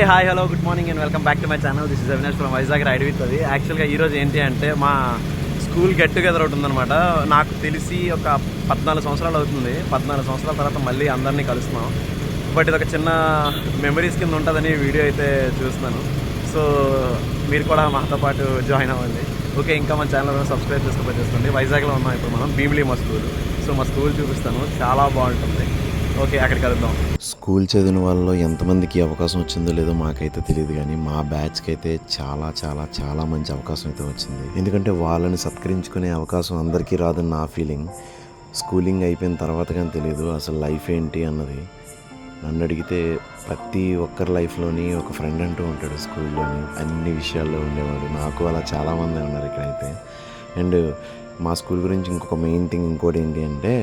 Hi hello good morning and welcome back to my channel. This is Avinash from Vizag ride with అది. యాక్చువల్గా ఈరోజు ఏంటి అంటే మా స్కూల్ గెట్ టుగెదర్ ఒకటి ఉందన్నమాట. నాకు తెలిసి ఒక 14 సంవత్సరాలు అవుతుంది. 14 సంవత్సరాల తర్వాత మళ్ళీ అందరినీ కలుస్తున్నాం. బట్ ఇది ఒక చిన్న మెమరీస్ కింద ఉంటుందని వీడియో అయితే చూస్తున్నాను. సో మీరు కూడా మాతో పాటు జాయిన్ అవ్వండి. ఓకే, ఇంకా మన ఛానల్ సబ్స్క్రైబ్ చేసుకోండి. వైజాగ్లో ఉన్నాం ఇప్పుడు మనం, భీమిలి మా స్కూల్. సో మా స్కూల్ చూపిస్తాను, చాలా బాగుంటుంది. ఓకే, అక్కడికి వెళ్దాం. స్కూల్ చదివిన వాళ్ళలో ఎంతమందికి అవకాశం వచ్చిందో లేదో మాకైతే తెలియదు, కానీ మా బ్యాచ్కి అయితే చాలా చాలా చాలా మంచి అవకాశం అయితే వచ్చింది. ఎందుకంటే వాళ్ళని సత్కరించుకునే అవకాశం అందరికీ రాదని నా ఫీలింగ్. స్కూలింగ్ అయిపోయిన తర్వాత కానీ తెలియదు అసలు లైఫ్ ఏంటి అన్నది. నన్ను అడిగితే ప్రతి ఒక్కరి లైఫ్లోని ఒక ఫ్రెండ్ అంటూ ఉంటాడు స్కూల్లోని, అన్ని విషయాల్లో ఉండేవాడు. నాకు అలా చాలామంది ఉన్నారు ఇక్కడైతే. అండ్ మా స్కూల్ గురించి ఇంకొక మెయిన్ థింగ్ ఇంకోటి ఏంటి అంటే,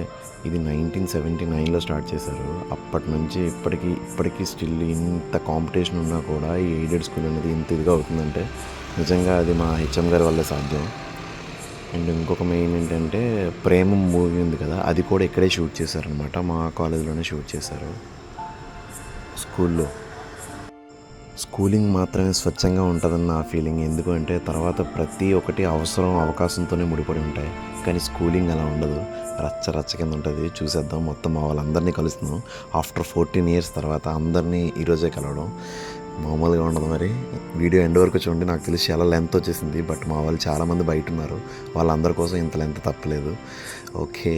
ఇది 1979లో స్టార్ట్ చేశారు. అప్పటి నుంచి ఇప్పటికీ స్టిల్ ఇంత కాంపిటీషన్ ఉన్నా కూడా ఈ ఎయిడెడ్ స్కూల్ అనేది ఇంత ఇదిగా అవుతుందంటే నిజంగా అది మా హెచ్ఎం గారి వల్లే సాధ్యం. అండ్ ఇంకొక మెయిన్ ఏంటంటే, ప్రేమ మూవీ ఉంది కదా, అది కూడా ఇక్కడే షూట్ చేశారనమాట. మా కాలేజీలోనే షూట్ చేశారు. స్కూలింగ్ మాత్రమే స్వచ్ఛంగా ఉంటుందని నా ఫీలింగ్. ఎందుకంటే తర్వాత ప్రతి ఒక్కటి అవకాశంతోనే ముడిపడి ఉంటాయి, కానీ స్కూలింగ్ అలా ఉండదు. రచ్చ కింద ఉంటుంది. చూసేద్దాం, మొత్తం మా వాళ్ళందరినీ కలుస్తున్నాం. ఆఫ్టర్ 14 years తర్వాత అందరినీ ఈరోజే కలవడం మామూలుగా ఉండదు. మరి వీడియో ఎండ్ వరకు చూడండి. నాకు తెలిసి చాలా లెంత్ వచ్చేసింది, బట్ మా వాళ్ళు చాలామంది బయట ఉన్నారు. వాళ్ళందరి కోసం ఇంత లెంత్ తప్పలేదు. ఓకే,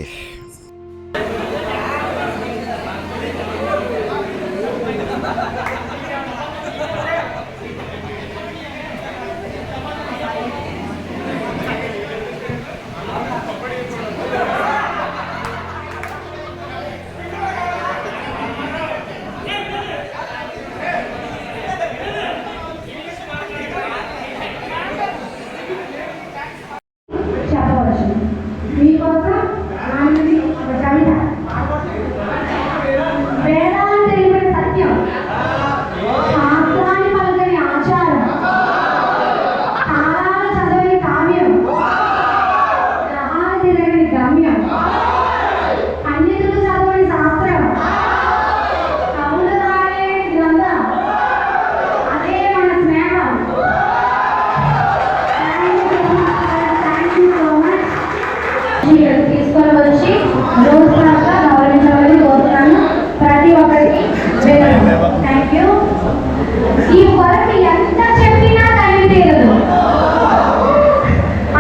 తీసుకొని వచ్చి రోజులంతా గౌరవించమని కోరుతున్నాను. ప్రతి ఒక్కరికి థ్యాంక్ యూ. ఈ కొరకు ఎంత చెప్పినా తల్లి తీరదు.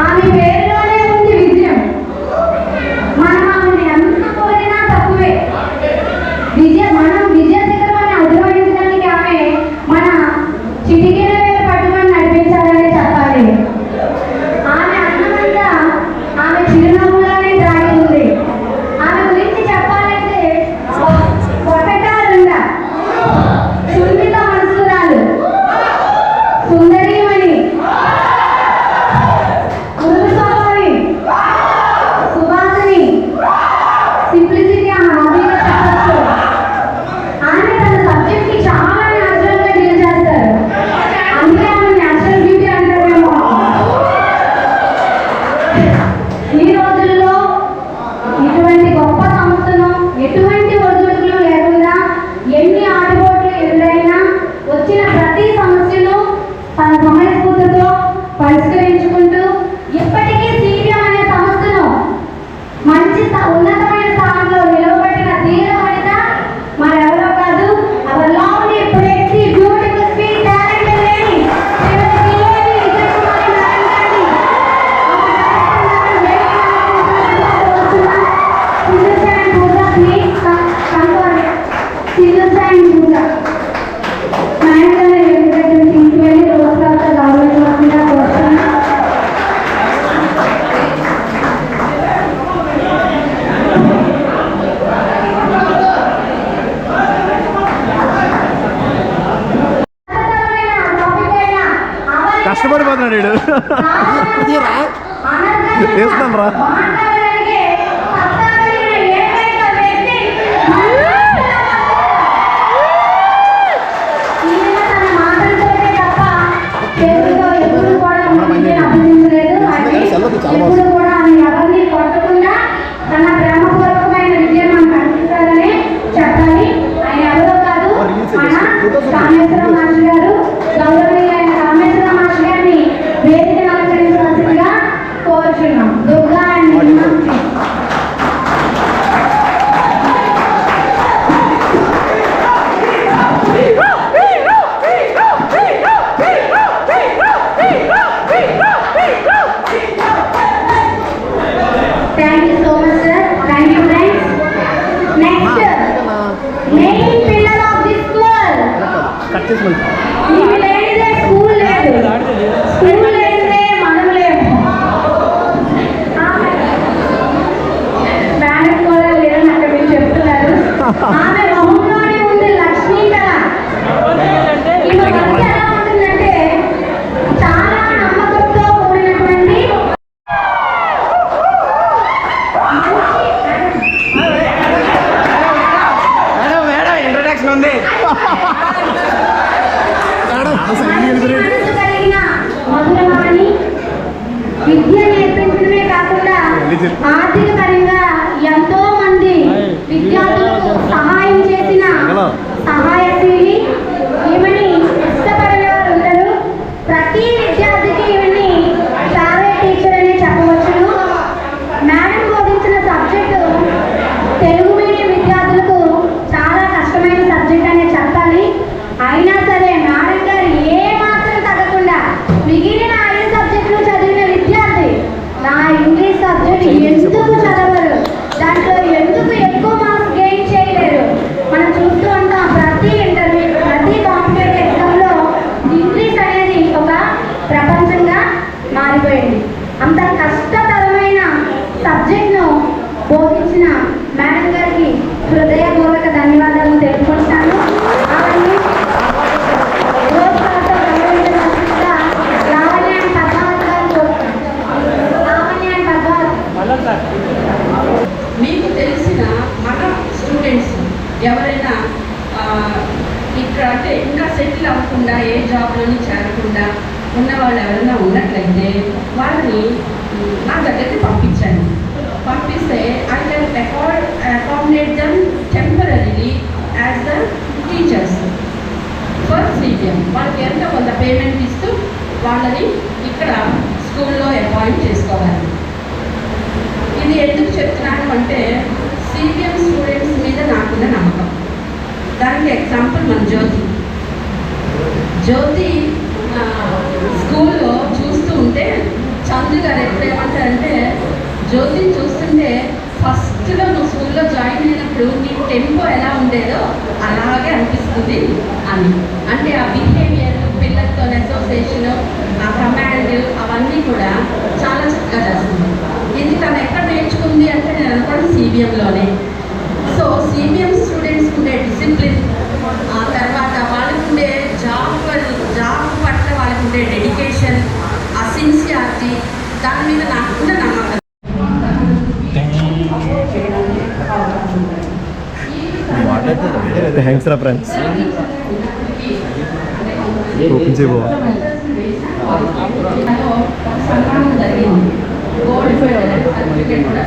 ఆమె పేరులోనే ఉంది విజయం. మనం ఆమెను ఎంత కోరినా తక్కువే. మనం విజయ శిఖరాన్ని అధిరోహించడానికి ఆమె మన చిటికెన వేలు పట్టుకొని నడిపించాలని చెప్పాలి. ఆమె అన్నమంతా ఆమె చిరునవ్వులోనే దాగి ఉంది. ఆమె గురించి చెప్పాలంటే ఒకటారుండ సున్నిత మనసురాలు, సుందరీమణి, మృదు స్వభావి, సువాసిని, సింప్లిసిటీ ఆమె హాబీగా చెప్పచ్చు. ఆమె తన సబ్జెక్ట్ కి చాలా న్యాచురల్ గా డీల్ చేస్తారు. అందుకే ఆమె న్యాచురల్ బ్యూటీ అంటారేమో. ఈ రోజుల్లో ఇటువంటి గొప్ప సంస్థను ఎటువంటి ఒడిదుడుకులు లేకుండా ఎన్ని ఆటుపోట్లు ఎదురైనా వచ్చిన ప్రతి సమస్యను తన సమయస్ఫూర్తితో పరిష్కరించుకుంటూ ఇప్పటికీ సీపీఎం అనే సంస్థను మంచి ఉన్నతమైన స్థానంలో నిలవబెట్టిన ధీర వనిత మరెవరో కాదు, our lovely pretty beautiful sweet talented lady Srimathi Pilleti Vijayakumari Narayana గారిని కష్టపడిపోతున్నాడు వీడు. వేస్తాను రా. ఎవరిని కొట్టకుండా తన ప్రేమపూర్వకమైన విజయం మనకు అందిస్తారని చెప్పాలి. ఆయన ఎవరో కాదు, మన కామేశ్వర మాస్టర్ గారు. విద్య నేర్పించడమే కాకుండా ఆర్థిక పరంగా ఎంతో మంది విద్యార్థులకు సహాయం చేసిన సహాయశీలి ఈమెని ఇష్టపడిన వారు ఉండరు. ప్రతి విద్యార్థికి ఈమెని ఫేవరెట్ టీచర్ అని చెప్పవచ్చును. మేడం బోధించిన సబ్జెక్టు తెలుగు మీడియం విద్యార్థులకు చాలా కష్టమైన సబ్జెక్ట్ అనే చెప్పాలి. అయినా సరే మేడం గారు ఏ మాత్రం తగ్గకుండా మిగిలిన 5 సబ్జెక్టులు చదివిన విద్యార్థి నా ఇంగ్లీష్ సబ్జెక్ట్ ఎందుకు చదవరు, దాంట్లో ఎందుకు ఎక్కువ మార్క్స్ గెయిన్ చేయలేరు. మనం చూస్తూ ఉంటాం ప్రతి ఇంటర్వ్యూ, ప్రతి కాంపిటేటివ్ ఎగ్జామ్లో ఇంగ్లీష్ అనేది ఒక ప్రపంచంగా మారిపోయింది. అంత కష్టతరమైన సబ్జెక్ట్ను బోధించిన మేడం గారికి హృదయపూర్వక ధన్యవాదాలు తెలుపుకుంటాను. అవన్నీ మీకు తెలిసిన మన స్టూడెంట్స్ ఎవరైనా ఇక్కడ అంటే ఇంకా సెటిల్ అవ్వకుండా ఏ జాబ్లోని చేరకుండా ఉన్న వాళ్ళు ఎవరైనా ఉన్నట్లయితే వాళ్ళని నా దగ్గరికి పంపించండి. పంపిస్తే I can accommodate them temporarily as the teachers for CBM. వాళ్ళకి ఎంత కొంత పేమెంట్ ఇస్తూ వాళ్ళని ఇక్కడ స్కూల్లో అపాయింట్ చేసుకోవాలి. ఇది ఎందుకు చెప్తున్నాను అంటే CBM స్టూడెంట్స్ మీద నాకున్న నమ్మకం. దానికి ఎగ్జాంపుల్ మన జ్యోతి స్కూల్లో చూస్తూ ఉంటే చందు గారు ఎప్పుడు ఏమంటారంటే, జ్యోతిని చూస్తుంటే ఫస్ట్లో నువ్వు స్కూల్లో జాయిన్ అయినప్పుడు నీ టెంపో ఎలా ఉండేదో అలాగే అనిపిస్తుంది అని. అంటే ఆ బిహేవియర్, పిల్లలతో అసోసియేషన్, ఆ కమాండ్ అవన్నీ కూడా చాలా చక్కగా చేస్తుంది. ఇది తను ఎక్కడ నేర్చుకుంది అంటే నేను అనుకోవడం CBMలోనే. సో CBM స్టూడెంట్స్ ఉండే డిసిప్లిన్, ఆ తర్వాత వాళ్ళకు ఉండే జాబ్ పట్ల వాళ్ళకు ఉండే డెడికేషన్, ఆ సిన్సియారిటీ, దాని మీద నాకున్న నమ్మకం. థ్యాంక్స్ రా ఫ్రెండ్స్. ఓపెన్ చేయబో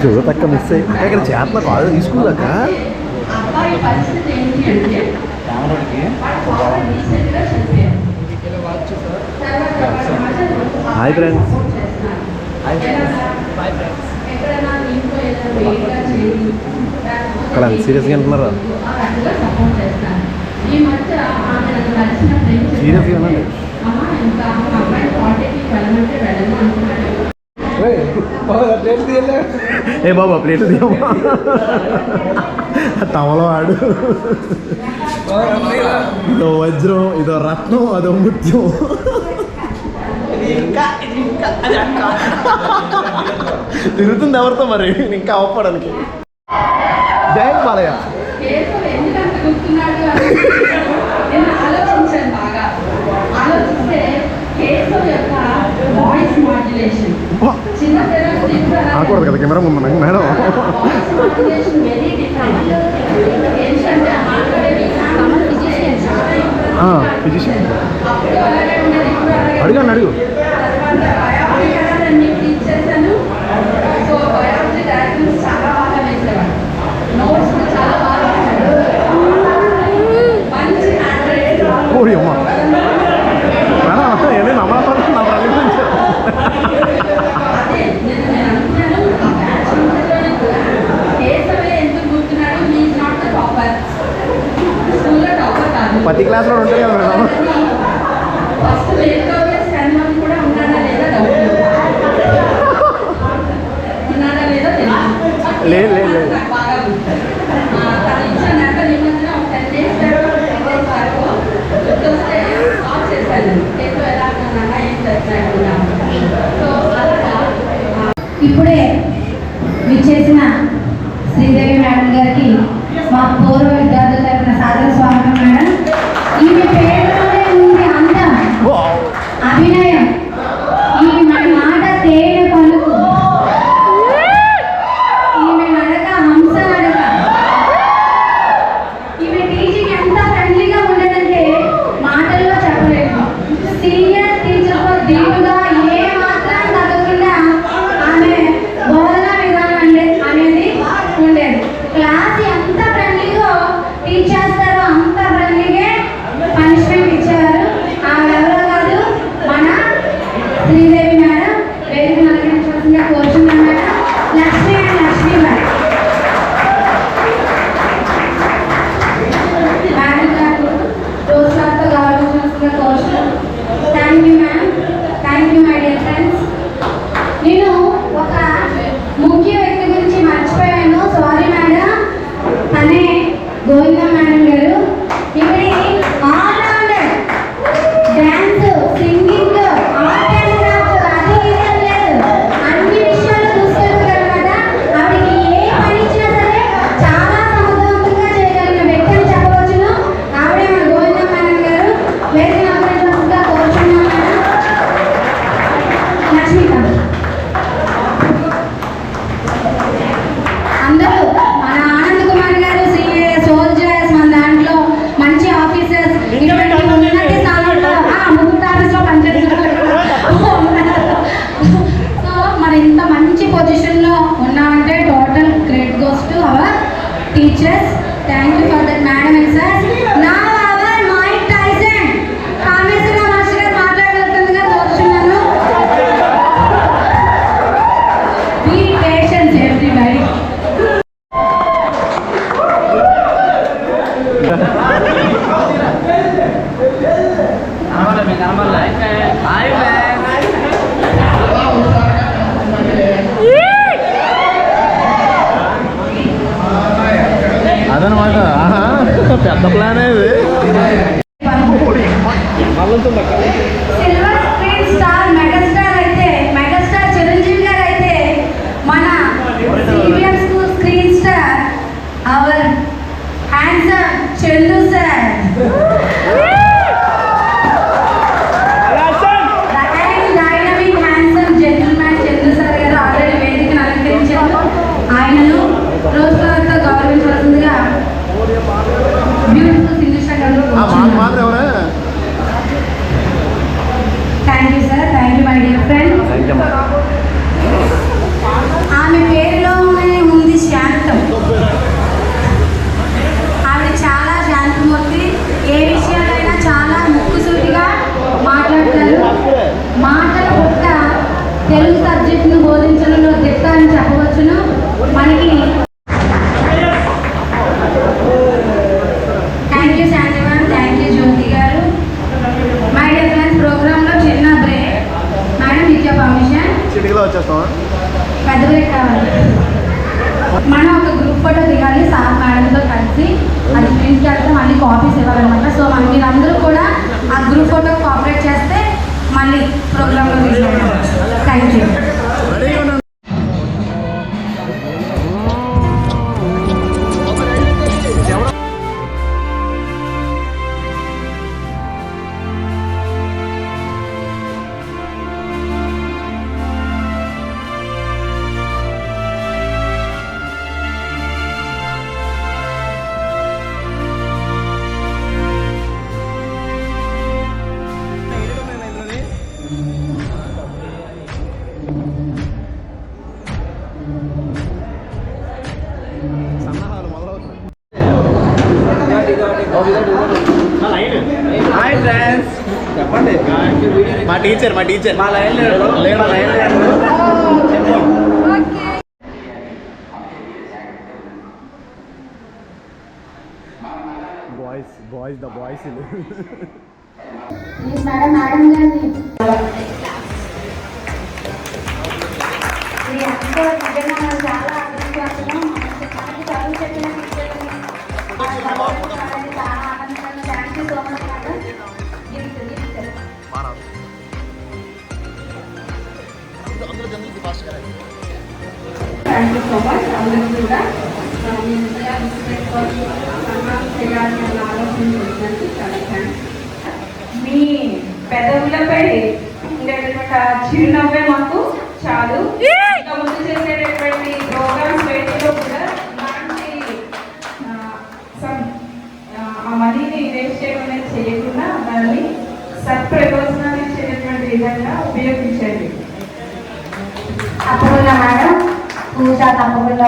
చూడతక్క మిస్ అయ్యి ఇక్కడ చేతన కాదు తీసుకున్నాక. అబ్బాయి పరిస్థితి ఏంటి అంటే హాయ్ ఫ్రెండ్స్. ఇక్కడ సీరియస్గా అంటున్నారా? ఈ మధ్య ఆమె నన్ను కలిసినప్పుడు సీరియస్గా అనండి. ఇంకా అబ్బాయి పార్టీకి వెళ్ళమంటే వెళ్ళము అంటున్నాడు. ఏ బాబా ప్లేట్ తీయమ్మా, తమలో ఆడు. ఇదో వజ్రం, ఇదో రత్నం, అదో ముత్యం. తిరుగుతుంది ఎవరితో మరి ఇంకా అవ్వడానికి. జై బాలయ్య. కేశవ్ ఎందుకంత గుర్తున్నాడు అని నేను ఆలోచించాను బాగా. ఆలోచిస్తే కేశవ్ యొక్క వాయిస్ మాడ్యులేషన్ చిన్న పిల్లలు ఆకూడదు కదా కెమెరా ముందు నాకు madam. Voice modulation very different. ఏంటంటే మాట్లాడేది ఫిజిషియన్ అప్పుడు అలాగే ఉండేది, ఇప్పుడు అలాగే అడుగు అడుగు. తర్వాత బయాలజీ కదా నేను టీచ్ చేశాను. సో బయాలజీ డయాగ్రమ్స్ చాలా బాగా వేసేవాడు. నోట్స్ చాలా బాగా రాశాడు. మంచి హ్యాండ్ రైటింగ్. ఓడి అమ్మా మేడం ఏమైనా నమ్మకం నా ప్రకటించారు. అదే నేను అనుకున్నాను. ఆ బ్యాచ్ ఇంటర్లోనే కూడా కేశవే ఎందుకు గుర్తున్నాడు. హీఈస్ నాట్ ద టాపర్, స్కూల్లో టాపర్ కాదు. ప్రతి క్లాస్లో ఉంటుంది కదా మేడం. ఫస్ట్ లేట్ స్కాన్ కూడా శ్రీదేవి మేడం వేదిక అలంకరించవలసిందిగా కోరుచున్నాం madam. Lakshmi and Lakshmi madam. Madam గారు రోజు గారితో గౌరవించవలసిందిగా కోరుచున్నాం. Thank you ma'am. Thank you my dear friends. నేను ఒక ముఖ్య వ్యక్తి గురించి మర్చిపోయాను, సారీ మేడం. తనే గోవింద మేడం గారు. ఇవి all-rounder, dance, singing, art and craft, అది ఇది లేదు, అన్ని విషయాలు చూసుకోగలమాట. ఆవిడకి ఏ పని ఇచ్చినా సరే చాలా సమర్థవంతంగా చేయగలిగిన వ్యక్తి అని చెప్పవచ్చును. ఆవిడే మన గోవింద మేడం గారు. వేదిక అలంకరించవలసిందిగా కోరుచున్నాం మేడం. లక్ష్మీకాంత్. అందరూ మన ఆనంద్ కుమార్ గారు సిఏ సోల్జర్స్, మన దాంట్లో మంచి ఆఫీసర్స్, ఇటువంటి ఉన్నత స్థానంలో ముహూర్త ఆఫీస్లో పనిచేస్తున్నారు. సో మన ఇంత మంచి పొజిషన్లో ఉన్నామంటే total great goes to our teachers. Thank you for that madam and sir. నా our Mike Tyson Kameswara master గారు మాట్లాడగలుగుతుందిగా కోరుచున్నాను. Be patience everybody. అదనమాట, పెద్ద ప్లాన్ ఇది. సిల్వర్ స్క్రీన్ స్టార్ మెగాస్టార్ అయితే మెగాస్టార్ చిరంజీవి గారు అయితే మన CBM school screen star our handsome Chandu sir. Dynamic handsome gentleman Chandu sir గారు ఆల్రెడీ వేదికను అలంకరించారు. ఆయనను రోజు గారితో గౌరవించవలసిందిగా బ్యూటిఫుల్ సింగిషా గారు. Thank you sir. Thank you my dear friend. ఆమె పేరులోనే ఉంది శాంతం. ఆవిడ చాలా శాంతమూర్తి. ఏ విషయాలైనా చాలా ముక్కుసూటిగా మాట్లాడతారు. మాటల పుట్ట తెలుగు సబ్జెక్టును బోధించడంలో దిట్ట అని చెప్పవచ్చును. మనకి thank you Shantivan. Thank you జ్యోతి గారు. మై డియర్ ఫ్రెండ్స్, ప్రోగ్రాంలో చిన్న బ్రేక్. మేడం విద్యా పర్మిషన్. చిటికలో వచ్చేస్తాం. పెద్ద బ్రేక్ కావాలి. మనం ఒక గ్రూప్ ఫోటో దిగాలి సార్ మేడంతో కలిసి. అది ప్రింట్కి వెళ్తే మళ్ళీ కాపీస్ ఇవ్వాలన్నమాట. సో మనం మీరందరూ కూడా ఆ గ్రూప్ ఫోటో కోఆపరేట్ చేస్తే మళ్ళీ ప్రోగ్రాంలో తీసుకుంటాం. Thank you. హాయ్ ఫ్రెండ్స్, చెప్పండి. మా టీచర్ మా లైన్ లేడు. బాయ్స్ ద బాయ్స్ ఇది. మేడం మేడం గారిని నిజంగా చాలా అదృష్టవంతులం. మనకి చదువు చెప్పిన చాలా ఆనందంగా. Thank you so much madam. Thank you so much. అందరూ కూడా చేయాలని ఆలోచన చేసినందుకు చాలా థ్యాంక్స్. మీ పెదవులపై ఉండేటటువంటి ఆ చిరునవ్వే మాకు చాలు. ఇంకా ముందు చేసేటటువంటి ప్రోగ్రామ్స్ వేటిలో కూడా ఇలాంటి ఆ మనీని వేస్ట్ చేయకుండా దాన్ని సత్ప్రయోజనాలు ఇచ్చేటటువంటి విధంగా ఉపయోగించండి. తప్పకుండా మేడం, పూజ తప్పకుండా.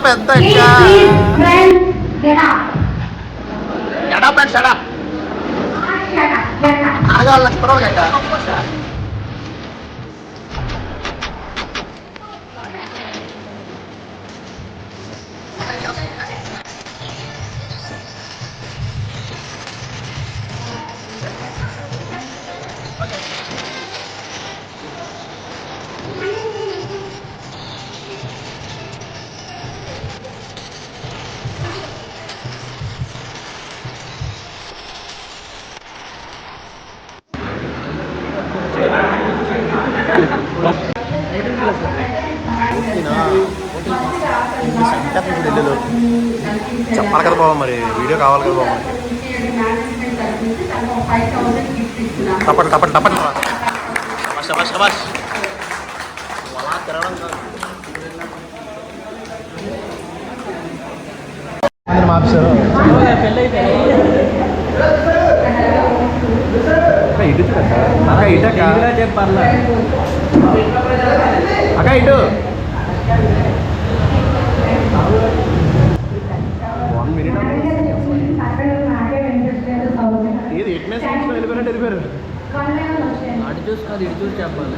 పెద్ద Please, friends, get up. ఎడా పెద్ద Shut up, get up. ఆగాల త్వరగా చెప్పాలి కదా బాబు, మరి వీడియో కావాలి కదా బాబు. తప్పండి తప్పండి తప్పండి శబాష్ శబాష్ అలా తిరగడం కాదు. ఇటు అక్క ఇటు చెప్పాలా అక్క ఇటు 1 minute ఇది ఎట్నెస్ వెళ్ళిపోయినట్టు వెళ్ళిపోయారు. అటు చూసి కాదు ఇటు చూసి చెప్పాలి.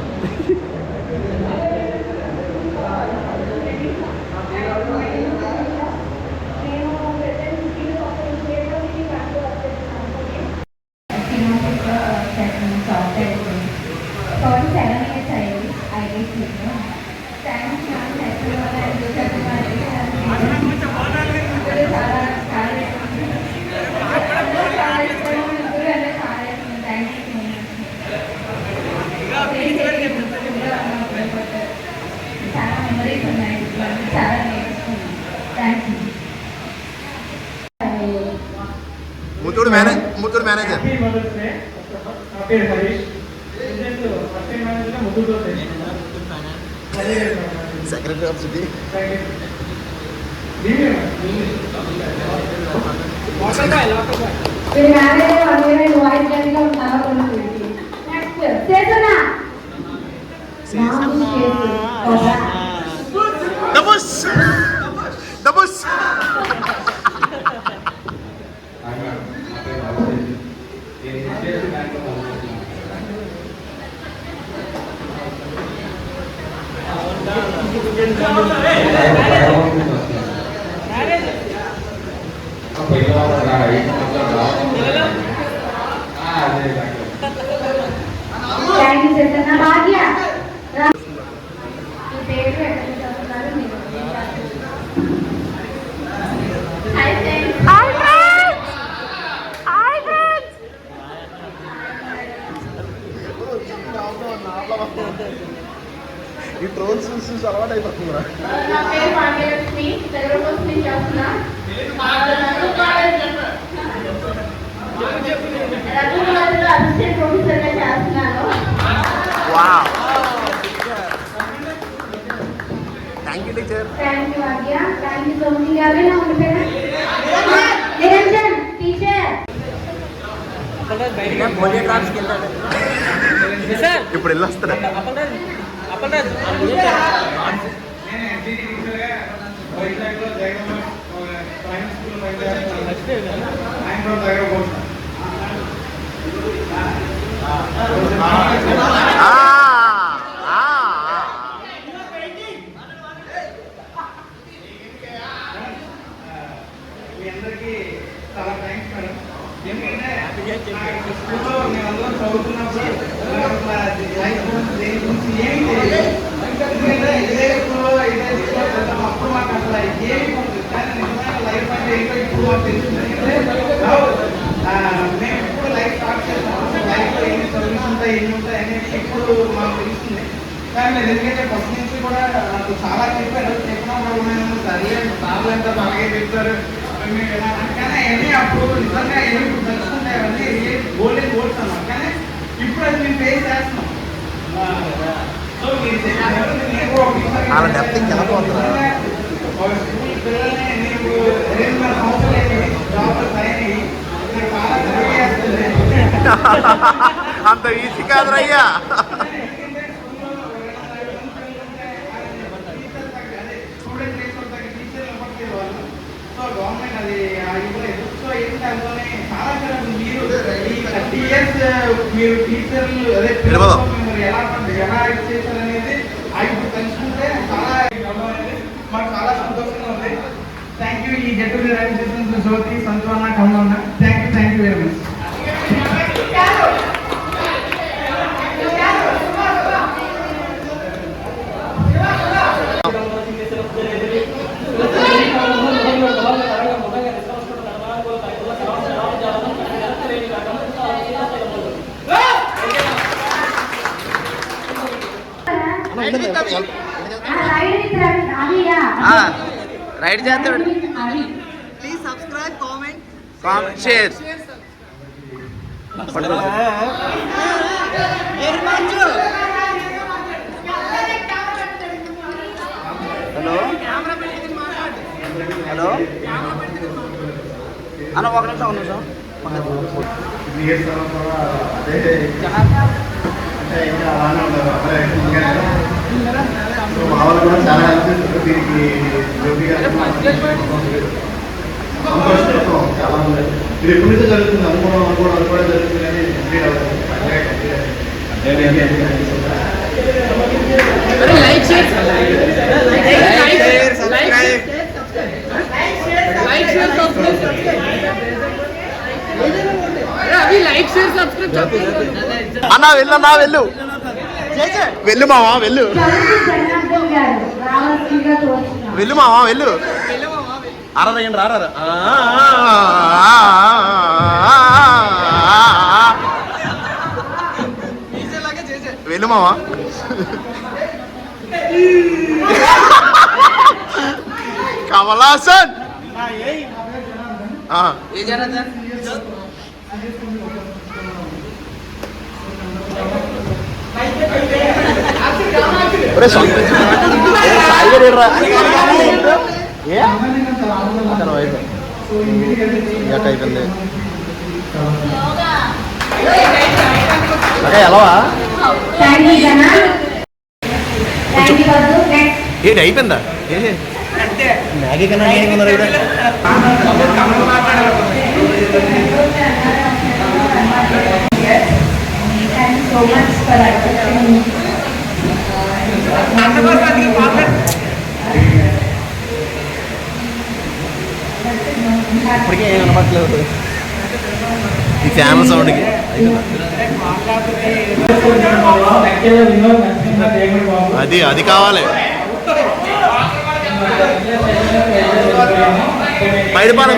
Muthur manager secretary of city ఈ ట్రోల్స్ చూసి అలవాటు అయిపోతుందిరా. నా పేరు భాగ్యలక్ష్మి, తెలుగు కోసం చేస్తున్నా. రఘునాథ్లో అసిస్టెంట్ ప్రొఫెసర్గా చేస్తున్నాను. Wow thank you teacher. Thank you Bhagya, thank you so much. ఇంకా నా ఉండిపోయినా నిరంజన్ టీచర్. ఇప్పుడు వెళ్ళొస్తారా? మీ అందరికీ చాలా థ్యాంక్స్ మేడం. ఎందుకంటే స్కూల్లో మేమందరం చదువుతున్నప్పుడు లైఫ్ గురించి ఏమీ తెలియదు. ఎందుకంటే ఇదే స్కూల్లో ఇదే స్కూల్లో అప్పుడు మాకు అసలు ఏమీ ఉంటుంది. కానీ నిజమైన లైఫ్ అంటే ఏంటో ఇప్పుడు మాకు తెలిసింది. మేము ఇప్పుడు లైఫ్ స్టార్ట్ చేస్తాం. లైఫ్లో ఎన్ని సర్వీస్ ఉంటాయి, ఎన్ని ఉంటాయి అనేది ఇప్పుడు మాకు తెలుస్తుంది. కానీ నేను ఎందుకంటే ఫస్ట్ నుంచి కూడా నాకు చాలా చెప్పారు. చెప్పినప్పుడు నేను సరే సార్లు ఎంత బాగా చెప్తారు కానీ అవన్నీ అప్పుడు నిజంగా ఏమి తెలుసుకుంటే అవన్నీ గోల్డెన్ గోల్స్ అన్నమాట. కానీ ఇప్పుడు అది మేము ఫేస్ చేస్తున్నాం. సో వాళ్ళ డెప్త్ ఎలా పోతుందా? స్కూల్ పిల్లల్ని నీకు 2 సంవత్సరాలు జాబ్లో సరైన చాలా తెలియజేస్తుంది. అంత ఈజీ కాదురయ్యా. స్టూడెంట్ టీచర్లు గవర్నమెంట్ అది ఇవ్వలేదు. సో ఏంటంటే అందులోనే చాలా మీరు ఈ 30 years మీరు టీచర్లు అదే మీరు ఎలా చేశారు అనేది ఇప్పుడు తెలుసుకుంటే చాలా అనేది మాకు చాలా సంతోషంగా ఉంది. Thank you. ఈ గెట్ టుగెదర్ అరేంజ్ చేసిన జ్యోతి, సంతోష్, కమలన్న, thank you very much. Ride చేస్తాడు. Please subscribe, comment, share. Hello hello అన్న ఒక నిమిషం అంటే ఇంకా అలానే ఉంటారు మా వాళ్ళు కూడా చాలా హెల్ప్ చేస్తారు దీనికి. సంతోషం చాలా ఉంది. ఇది ఎప్పటి నుంచో జరుగుతుంది, అనుకోవడం జరుగుతుంది కానీ కంప్లీట్ అవుతుంది. అన్నా వెళ్ళన్నా వెళ్ళు మావా వెళ్ళు వెళ్ళు మావా వెళ్ళు. అరగండి రారా వెళ్ళు మావా. కమలాసన్ అయిపోయింది ఎలావా ఏంటి అయిపోయిందా? మ్యాగీ కన్నా నేనుకున్నారు ఇక్కడ. ఇప్పటికే ఏం అనబట్టలేదు ఈ ఫ్యామిలీ సౌండ్కి. అది కావాలి. బయటపాలెం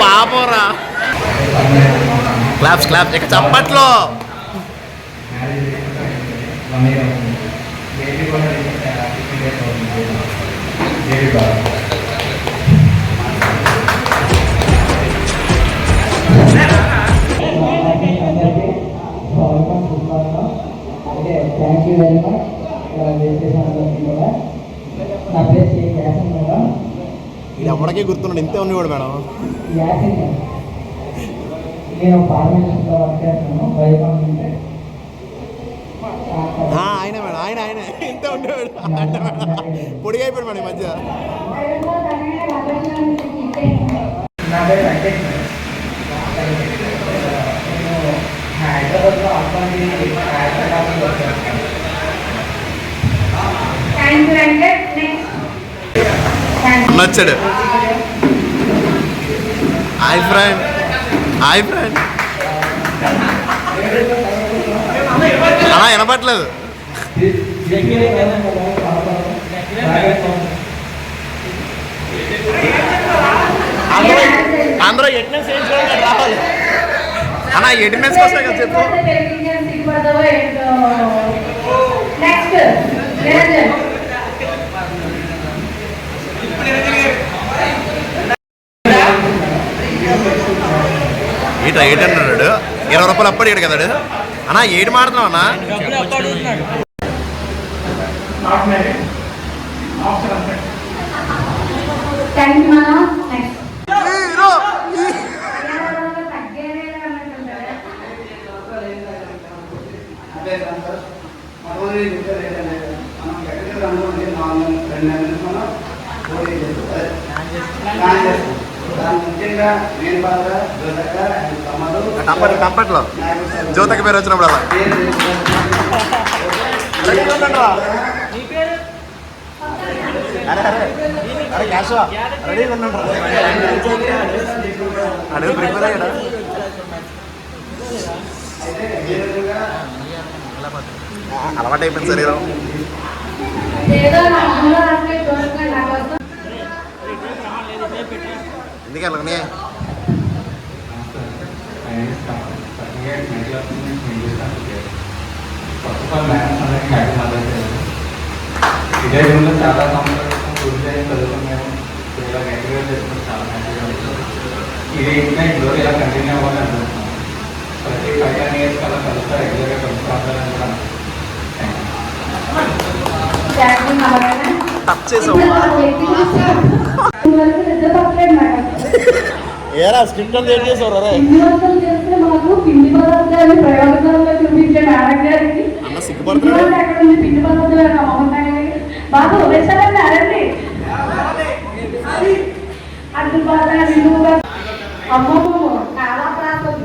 పాపరా. క్లాప్స్ క్లాప్స్ ఇక చప్పట్లో. Thank you very much. కూడా నా పేరు శ్రీ యాసిన్ మేడం. ఇది ఎవరికే గుర్తున్నాడు, ఇంతే ఉండేవాడు మేడం. యాసిన్ నేను ఫార్మేషన్లో వర్క్ చేస్తాను. వైభవం అంటే ఆయన మేడం ఆయన ఇంతే ఉండేవాడు. పొడిగైపోయాడు మేడం ఈ మధ్య. నా పేరు వెంకటేష్ మేడం. నేను హైదరాబాద్లో అబ్బాయి నచ్చాడు. హాయ్ ఫ్రెండ్ అలా వినపట్లేదు. అందరూ అటెండెన్స్ వేయించుకోవడానికి రావాలి అన్న. అటెండెన్స్ వస్తాయి కదా చెప్పు. ఏటా 800 20 రూపాయలు అప్పుడు ఇడు కదా అన్నా. ఏడు మాడుతున్నావు అన్నా. మొట్టమొదటి చెప్పేది ఏంటంటే మనం ఎక్కడికి అనుకోండి 2 నెలల నుంచి మనం పోటీ చేస్తాం, ప్లాన్ చేస్తాం. దాని ముఖ్యంగా నేను పాత్ర జ్యోతక అండ్ తమ్ముడు టంపట్లో జ్యోతక పేరు వచ్చినప్పుడు అలా అరే క్యాష్ రెడీ అదే ప్రిపేర్ అయ్యాడా అలవాటు అయిపోయింది శరీరం. ఏదో నా మనలో రాస్తే చూడండి నా కోసం. ఎందుకు అలాగనే ఇదే రూమ్లో చాలా సంవత్సరాలు గురించి చదువుకున్నాము. ఇలా గట్టిగా చేసుకుని చాలా మంచిగా ఉంటుంది. ఇది ఇంకా ఇంట్లో ఇలా కంటిన్యూ అవ్వాలని అనుకుంటున్నాను. ప్రతి 5 years కల్లా కలుస్తా, రెగ్యులర్గా కలుసుకోవాలని కూడా టచ్ చేసావు ఏరా స్క్రిప్ట్ అంతా ఏం చేసావు రే పిండి పదార్థాలు ప్రయోజనాల్లో చూపించే మేడం గారికి అన్న సిగ్గుపడుతున్నాడు. అక్కడ ఉంది పిండి పదార్థాలు బాబు వేసాలండి అరండి అది బాగా అమ్మో చాలా ప్రాంతం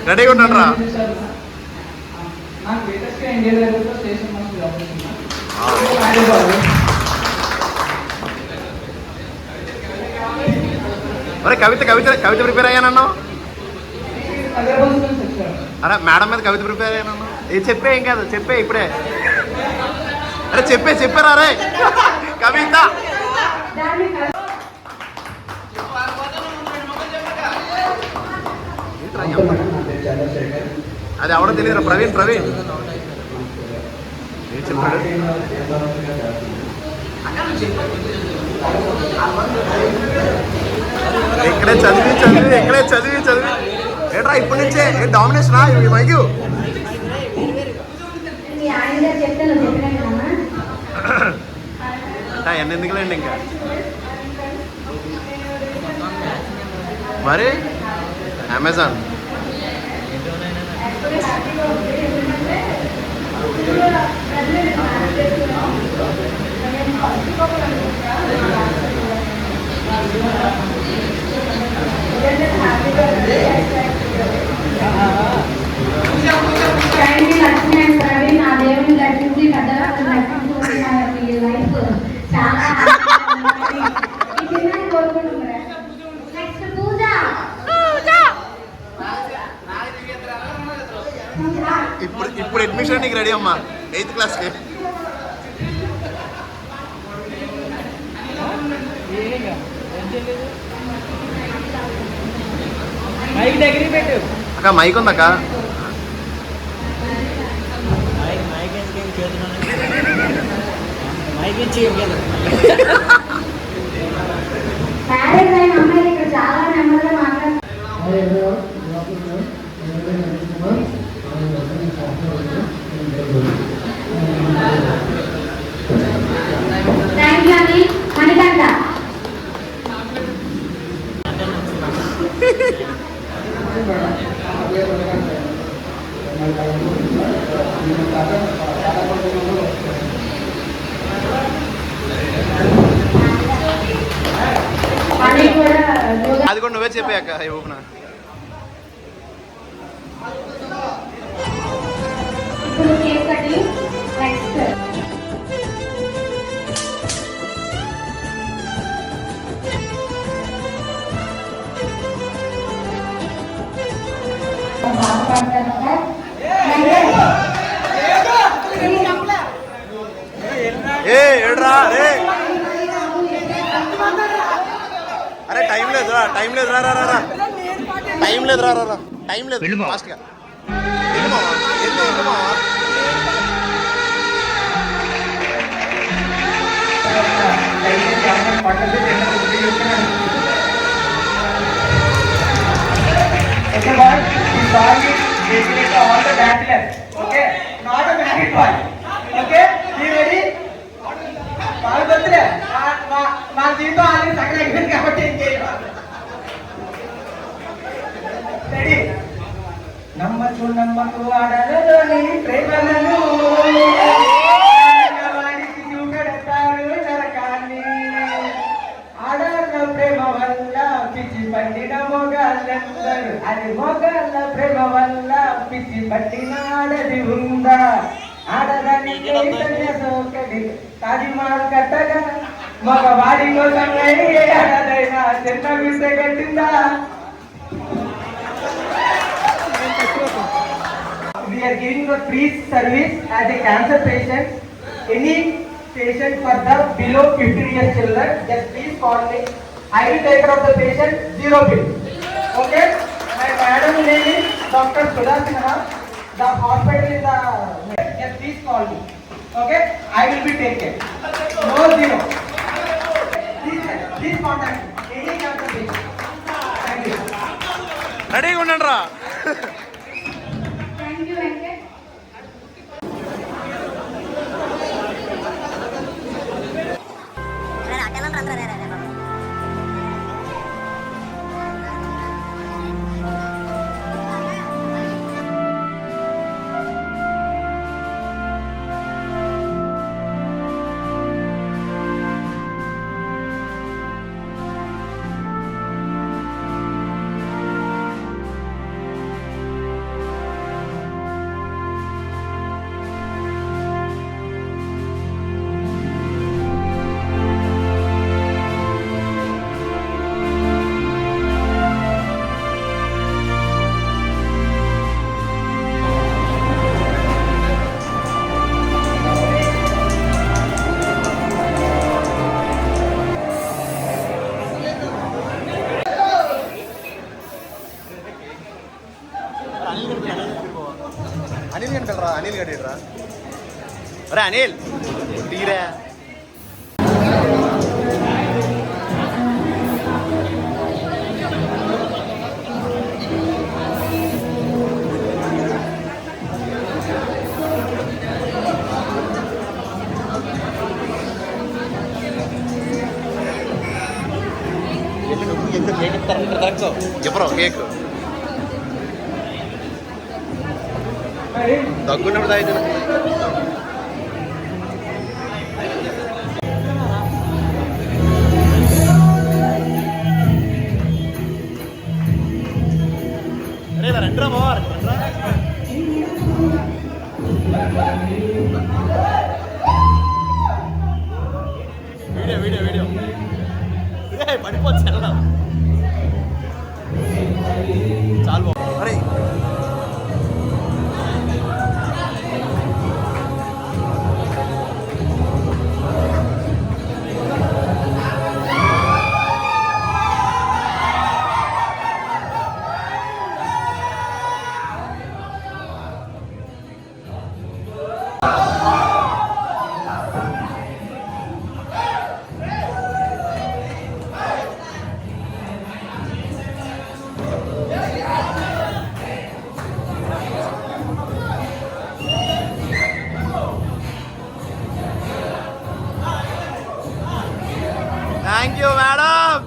రెడీగా ఉంటాడు రా. నాకు లేటెస్ట్గా ఇండియా లెవెల్లో స్టేషన్ మాస్టర్ జాబ్ చేస్తున్నాను. అరే కవిత ప్రిపేర్ అయ్యానన్నావు. అరే మేడం మీద కవిత ప్రిపేర్ అయ్యానన్నా. ఇది చెప్పే ఏం కాదు, చెప్పే ఇప్పుడే. అరే చెప్పారా రే కవిత. అది ఎవడో తెలియదు. ప్రవీణ్ ఏం చెప్పాడు? ఇక్కడే చదివి ఏంట్రా ఇప్పటి నుంచే డామినేషన్ ఈ మైకు. ఎన్ని ఎందుకులేండి ఇంకా మరి అమెజాన్ లక్ష్మి అండ్ ప్రవీణ్ నా దేవుని దర్శించి పెద్దగా దర్శించుకుంటున్నారు. లైఫ్ చాలా కోరుకుంటున్నారు. నెక్స్ట్ పూజ ఇప్పుడు అడ్మిషన్ నీకు రెడీ అమ్మా 8th క్లాస్కి. అక్క మైక్ ఉందక్క. మ్యారేజ్ అయిన అమ్మాయిలు ఇక్కడ చాలా నెమ్మదిగా మాట్లాడుతున్నారు. థ్యాంక్ యూ అని మణికంఠ. అది కూడా నువ్వే చెప్పాక ఊపిన. ఇప్పుడు కేక్ కటింగ్. నెక్స్ట్ ఏడ్రా రే. అరే టైం లేదు రా టైం లేదు ఫాస్ట్గా వెళ్ళు మావా. Okay, boy, this ball is basically all the bachelors. Okay, not a married boy. Okay, be ready? Ball batre. మా జీవితం అది సగం అయిపోయింది కాబట్టి ఏం చేయాలి. నమ్మకు నమ్మకు ఆడలలోని ప్రేమలను వాడికి చూపెడతారు నరకాన్ని. ఆడల ప్రేమ వల్ల పిచ్చి పట్టిన మొగాళ్ళందరూ, అది మొగాళ్ళ ప్రేమ వల్ల పిచ్చి పట్టిన ఆడది ఉందా? ఆడదానికి సన్యాసోకటి తాజిమాల్ కట్టగా మగవాడి కోసం ఆడదైనా చిన్న విస కట్టిందా? We are giving a free service as a cancer patient. Any patient for the below 15 years children, just please call me. I will take care of the patient, 0 bill. Okay? My madam name is Dr. Sudha Sinha. The hospital is the. Just please call me. Okay? I will be taken. No zero. Please contact any cancer patient. Thank you. రెడీగా ఉండండి రా. Thank you Venkat. Anil గంటరా, అనిల్ గడిరా. అరే అనిల్ తీరా. చెప్పరు cake దగ్గున్నప్పుడు తాగితే రండిరా బావా వీడియో వీడియో వీడియో పడిపోవచ్చు చాలు బాబు. అరే థ్యాంక్ యూ మేడం.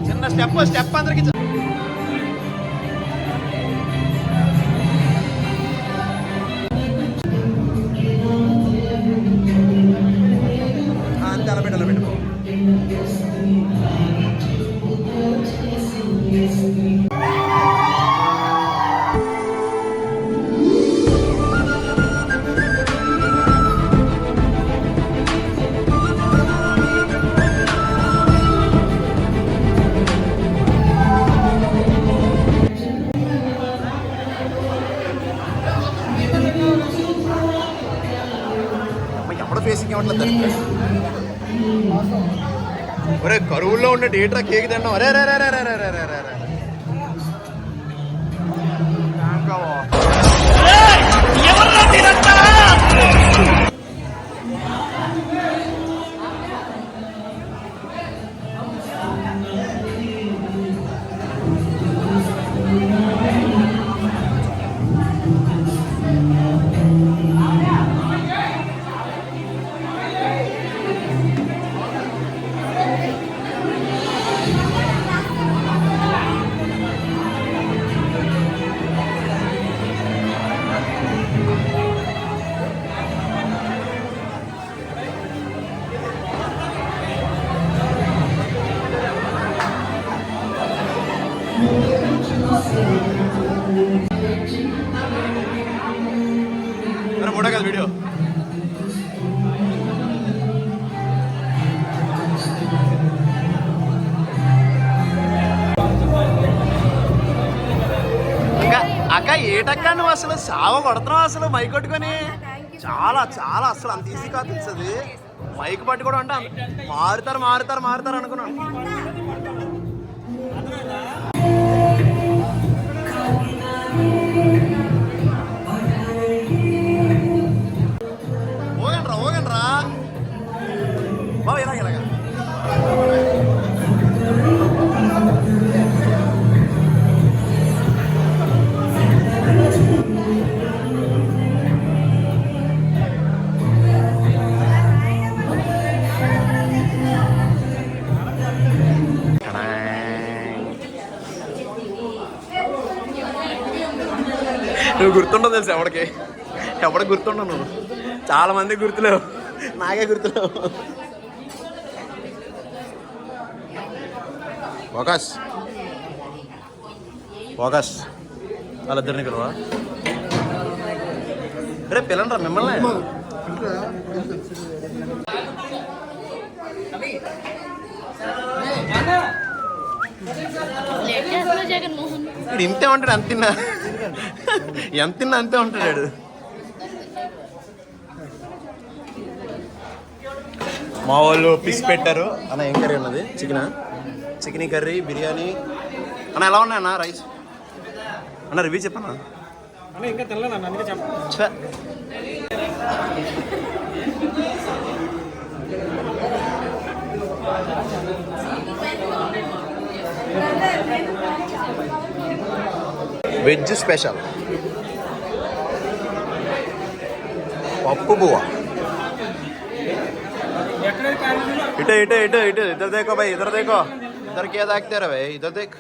చిన్న స్టెప్ అందరికి అంతే అలా పెట్టు. బేసిక్ ఏమంటారు ఒరే కరువుల్లో ఉండే డేట్రా కేక్ తిన్నాం అరే రే రే రే రే రే రే రే రే ఫోటో కాదు వీడియో అక్క ఏటక్క నువ్వు అసలు సావ కొడుతున్నావు అసలు మైక్ కొట్టుకొని చాలా చాలా అసలు అంత ఈజీ కాదు తెలుస్తుంది మైక్ పట్టుకోవడం అంటే మారుతారు మారుతారు మారుతారు అనుకున్నాను ఓగండ్రా బాబు ఇలాగ ఇలాగ నువ్వు గుర్తుండవు తెలుసు ఎవడికి గుర్తుండవు నువ్వు చాలా మంది గుర్తులేవు నాకే గుర్తులేవు ఫోకస్ వాళ్ళిద్దరిని పిలవా రే పిల్లనరా మిమ్మల్ని ఇప్పుడు ఇంతే ఉంటాడు ఎంత తిన్నా అంతే ఉంటాడు మా వాళ్ళు పిస్ పెట్టారు అన్న ఏం కర్రీ ఉన్నది చికెన్ కర్రీ బిర్యానీ అన్న ఎలా ఉన్నాయన్న రైస్ అన్న రివ్యూ చెప్పన్నా ఇంకా తెల్లనా అందుకే చెప్ప వెజ్ స్పెషల్ పప్పు బువ్వ इटे इटे इटे इटे इधर देखो भाई इधर देखो इधर क्या देखते रहे भाई इधर देख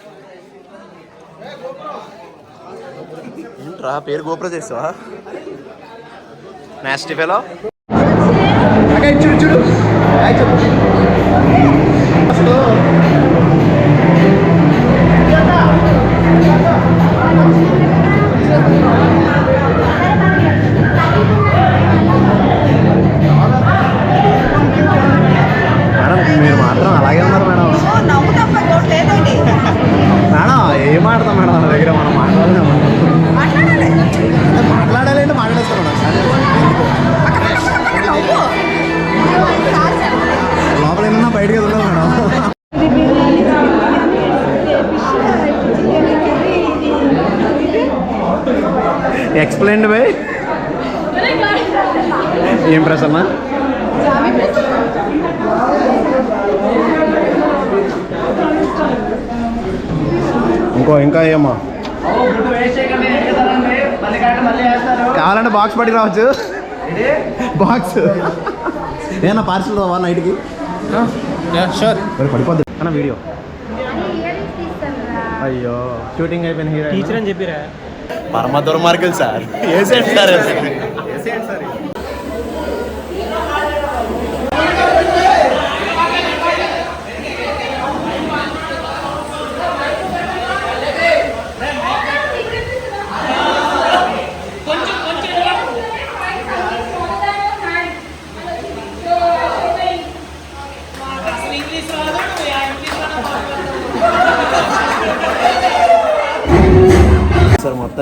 పేరు గోప్రో చేస్తావా నాస్టీ ఫెలో చూడు మీరు మాత్రం అలాగే ఉన్నారు మేడం మేడం ఏం మాట్లాడతాం మేడం మన దగ్గర మనం మాట్లాడాలంటే మాట్లాడేస్తాం లోపల ఏమన్నా బయటకి ఉండదు మేడం ఎక్స్ప్లెయిన్ బై ఏం ప్రసన్న ఇంకా ఏమో కావాలంటే బాక్స్ పట్టి రావచ్చు బాక్స్ ఏమన్నా పార్సల్ రావా నైట్కి మరి పడిపోద్ది అన్న వీడియో అయ్యో షూటింగ్ అయిపోయిన హీరో టీచర్ అని చెప్పిరా పరమ దుర్మార్గులు సార్ వేసేయండి సార్ వేసేయండి సార్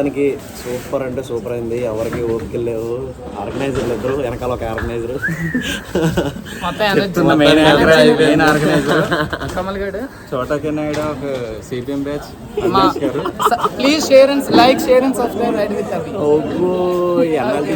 మొత్తానికి సూపర్ అంటే సూపర్ అయింది. ఎవరికి ఓపికలు లేవు. ఆర్గనైజర్లు ఇద్దరు, వెనకాల ఒక ఆర్గనైజర్. చోటకి నాయుడు ఒక CPM batch. Please share and like, share and subscribe ride with Avi. ఓ ఎన్ఎల్టీ